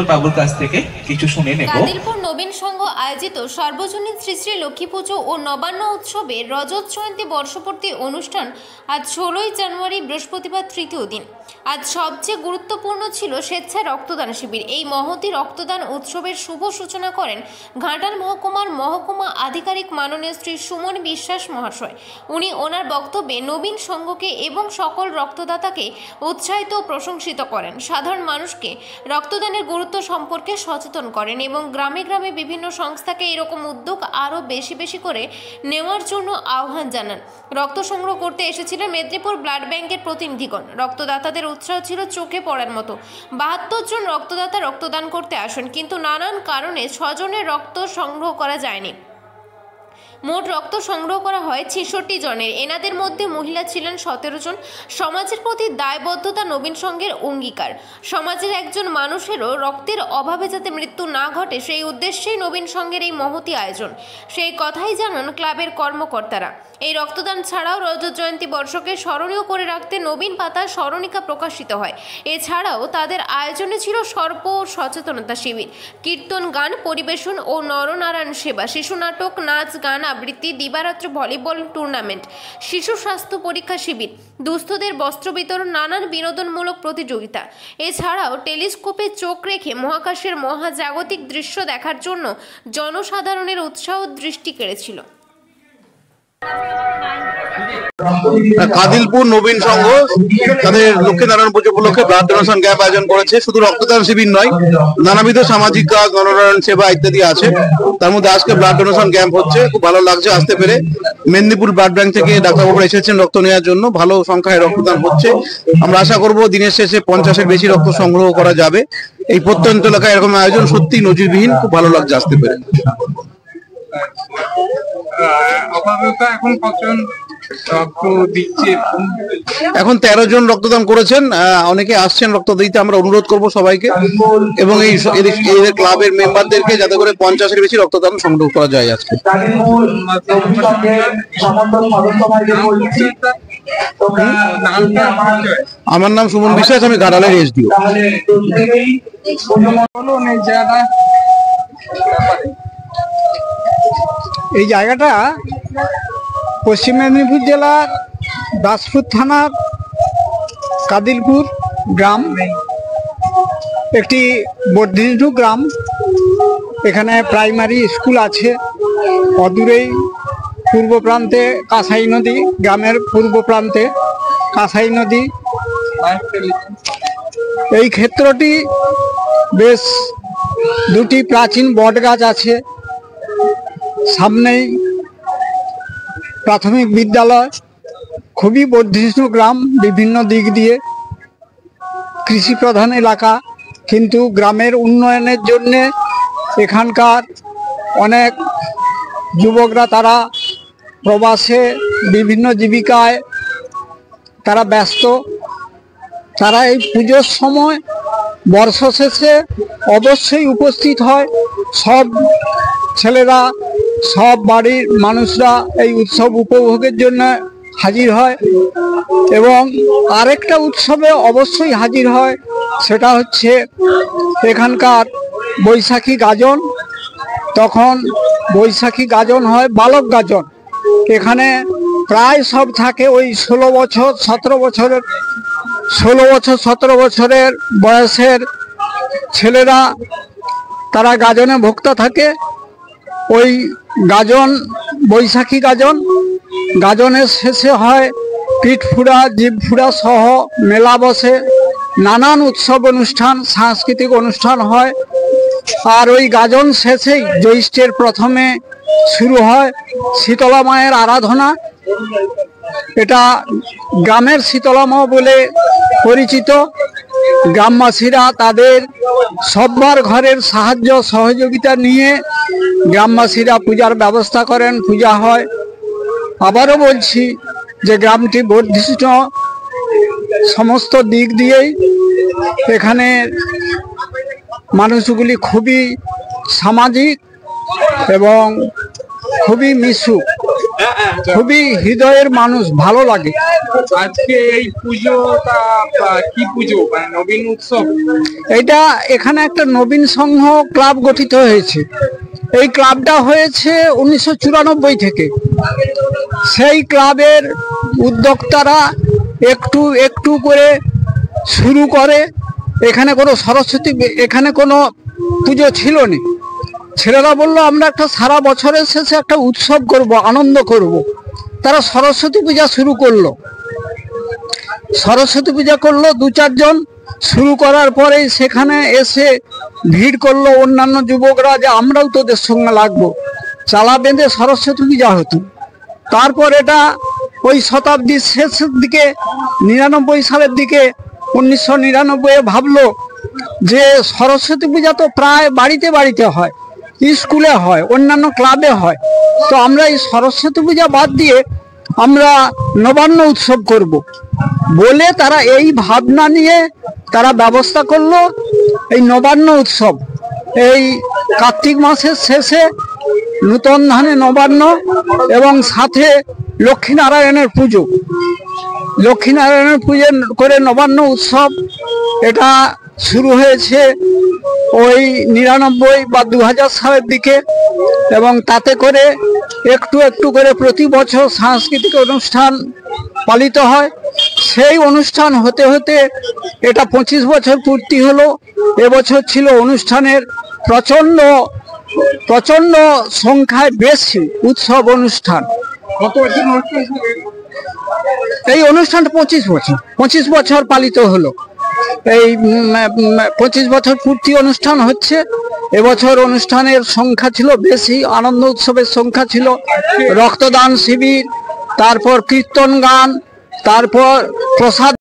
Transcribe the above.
বাবুর কাছ থেকে কিছু শুনে নেব। কাদিলপুর নবীন সংঘ আয়োজিত সার্বজনীন শ্রী শ্রী লক্ষ্মী পুজো ও নবান্ন উৎসবের রজত জয়ন্তী বর্ষপূর্তি অনুষ্ঠান আজ 16ই জানুয়ারি বৃহস্পতিবার তৃতীয় দিন। আজ সবচেয়ে গুরুত্বপূর্ণ ছিল স্বেচ্ছায় রক্তদান শিবির। এই মহতী রক্তদান উৎসবের শুভ সূচনা করেন ঘাটাল মহকুমার মহকুমা আধিকারিক মাননীয় শ্রী সুমন বিশ্বাস মহাশয়। উনি ওনার বক্তব্যে নবীন সংঘকে এবং সকল রক্তদাতাকে উৎসাহিত ও প্রশংসিত করেন। সাধারণ মানুষকে রক্তদানের গুরুত্ব সম্পর্কে সচেতন করেন এবং গ্রামে গ্রামে বিভিন্ন সংস্থাকে এরকম উদ্যোগ আরও বেশি বেশি করে নেওয়ার জন্য আহ্বান জানান। রক্ত সংগ্রহ করতে এসেছিলেন মেদিনীপুর ব্লাড ব্যাংকের প্রতিনিধিগণ। রক্তদাতাদের উৎসাহ ছিল চোখে পড়ার মতো। 72 জন রক্তদাতা রক্তদান করতে আসেন, কিন্তু নানান কারণে 6 জনের রক্ত সংগ্রহ করা যায়নি। মোট রক্ত সংগ্রহ করা হয় 66 জনের। এনাদের মধ্যে মহিলা ছিলেন 17 জন। সমাজের প্রতি দায়বদ্ধতা নবীন সংঘের অঙ্গীকার। সমাজের একজন মানুষেরও রক্তের অভাবে যাতে মৃত্যু না ঘটে সেই উদ্দেশ্যেই নবীন সংঘের এই মহতী আয়োজন। সেই কথাই জানান ক্লাবের কর্মকর্তারা। এই রক্তদান ছাড়াও রজত জয়ন্তী বর্ষকে স্মরণীয় করে রাখতে নবীন পাতার স্মরণিকা প্রকাশিত হয়। এছাড়াও তাদের আয়োজনে ছিল সর্ব সচেতনতা শিবির, কীর্তন গান পরিবেশন ও নরনারায়ণ সেবা, শিশু নাটক, নাচ গান আবৃত্তি, দিবারাত্র ভলিবল টুর্নামেন্ট, শিশু স্বাস্থ্য পরীক্ষা শিবির, দুস্থদের বস্ত্র বিতরণ, নানান বিনোদনমূলক প্রতিযোগিতা। এছাড়াও টেলিস্কোপে চোখ রেখে মহাকাশের মহাজাগতিক দৃশ্য দেখার জন্য জনসাধারণের উৎসাহ দৃষ্টি কেড়েছিল। কাদিলপুর নবীন সংঘ তাদের লক্ষ্মীনারায়ণ পুজো উপলক্ষে ব্লাড ডোনেশন ক্যাম্প আয়োজন করেছে। শুধু রক্তদান শিবির নয়, নানাবিধ সামাজিক কাজ, নরনারায়ণ সেবা ইত্যাদি আছে। তার মধ্যে আজকে ব্লাড ডোনেশন ক্যাম্প হচ্ছে। খুব ভালো লাগছে আসতে পেরে। মেদিনীপুর ব্লাড ব্যাংক থেকে ডাক্তারবাবুরা এসেছেন রক্ত নেওয়ার জন্য। ভালো সংখ্যায় রক্তদান হচ্ছে। আমরা আশা করব দিনের শেষে 50-এর বেশি রক্ত সংগ্রহ করা যাবে। এই প্রত্যন্ত এলাকায় এরকম আয়োজন সত্যি নজিরবিহীন। খুব ভালো লাগছে আসতে পেরে। এখন 13 জন রক্তদান করেছেন। অনেকে আসছেন রক্ত দিতে। আমরা অনুরোধ করব সবাইকে এবং এই ক্লাবের মেম্বারদেরকে যাতে করে 50-এর বেশি রক্তদান সংগ্রহ করা যায় আজকে। আমার নাম সুমন বিশ্বাস, আমি ঘাটালের এসডিও। এই জায়গাটা পশ্চিম মেদিনীপুর জেলার দাসপুর থানার কাদিলপুর গ্রাম, একটি বর্ধিষ্ণু গ্রাম। এখানে প্রাইমারি স্কুল আছে। অদূরেই পূর্ব প্রান্তে কাঁসাই নদী, গ্রামের পূর্ব প্রান্তে কাঁসাই নদী। এই ক্ষেত্রটি বেশ দুটি প্রাচীন বট গাছ আছে। সামনেই প্রাথমিক বিদ্যালয়। খুবই বর্ধিষ্ণু গ্রাম, বিভিন্ন দিক দিয়ে কৃষি প্রধান এলাকা, কিন্তু গ্রামের উন্নয়নের জন্যে এখানকার অনেক যুবকরা তারা প্রবাসে বিভিন্ন জীবিকায় তারা ব্যস্ত। তারা এই পুজোর সময় বর্ষ শেষে অবশ্যই উপস্থিত হয়। সব ছেলেরা, সব বাড়ির মানুষরা এই উৎসব উপভোগের জন্য হাজির হয় এবং আরেকটা উৎসবে অবশ্যই হাজির হয়, সেটা হচ্ছে এখানকার বৈশাখী গাজন। তখন বৈশাখী গাজন হয় বালক গাজন। এখানে প্রায় সব থাকে ওই 16 বছর 17 বছরের বয়সের ছেলেরা, তারা গাজনে ভোক্তা থাকে। ওই গাজন বৈশাখী গাজন, গাজনের শেষে হয় পিঠ ফুড়া, জীব ফুড়া সহ মেলা বসে, নানান উৎসব অনুষ্ঠান, সাংস্কৃতিক অনুষ্ঠান হয়। আর ওই গাজন শেষেই জ্যৈষ্ঠের প্রথমে শুরু হয় শীতলা মায়ের আরাধনা। এটা গ্রামের শীতলা মা বলে পরিচিত। গ্রামবাসীরা তাদের সবার ঘরের সাহায্য সহযোগিতা নিয়ে গ্রামবাসীরা পূজার ব্যবস্থা করেন, পূজা হয়। আবারও বলছি যে গ্রামটি বর্ধিষ্ণু সমস্ত দিক দিয়েই। এখানে মানুষগুলি খুবই সামাজিক এবং খুবই মিশুক। খুবই হৃদয়ের মানুষ, ভালো লাগে। আজকে এই পুজোটা কি পুজো, মানে নবীন উৎসব? এটা এখানে একটা নবীন সংঘ ক্লাব গঠিত হয়েছে। এই ক্লাবটা হয়েছে 1994 থেকে। সেই ক্লাবের উদ্যোক্তারা একটু একটু করে শুরু করে। এখানে কোনো পুজো ছিল না। ছেলেরা বললো আমরা একটা সারা বছরের শেষে একটা উৎসব করব, আনন্দ করব। তারা সরস্বতী পূজা শুরু করলো। সরস্বতী পূজা করলো 2-4 জন। শুরু করার পরেই সেখানে এসে ভিড় করলো অন্যান্য যুবকরা যে আমরাও তোদের সঙ্গে লাগবো। চালা বেঁধে সরস্বতী পূজা হতো। তারপর এটা ওই শতাব্দীর শেষের দিকে 99 সালের দিকে 1999 ভাবলো যে সরস্বতী পূজা তো প্রায় বাড়িতে বাড়িতে হয়, স্কুলে হয়, অন্যান্য ক্লাবে হয়, তো আমরা এই সরস্বতী পূজা বাদ দিয়ে আমরা নবান্ন উৎসব করব বলে তারা এই ভাবনা নিয়ে তারা ব্যবস্থা করলো এই নবান্ন উৎসব। এই কার্তিক মাসের শেষে নূতন ধানে নবান্ন এবং সাথে লক্ষ্মীনারায়ণের পুজো। লক্ষ্মীনারায়ণের পুজো করে নবান্ন উৎসব এটা শুরু হয়েছে ওই 99 বা 2000 সালের দিকে, এবং তাতে করে একটু একটু করে প্রতি বছর সাংস্কৃতিক অনুষ্ঠান পালিত হয়। সেই অনুষ্ঠান হতে হতে এটা 25 বছর পূর্তি হলো। এবছর ছিল অনুষ্ঠানের প্রচন্ড সংখ্যায় বেশি উৎসব অনুষ্ঠান। কত বছর অনুষ্ঠান? এই অনুষ্ঠানটা 25 বছর পালিত হলো। এই 25 বছর পূর্তি অনুষ্ঠান হচ্ছে। এবছর অনুষ্ঠানের সংখ্যা ছিল বেশি, আনন্দ উৎসবের সংখ্যা ছিল। রক্তদান শিবির, তারপর কীর্তন গান, তারপর প্রসাদ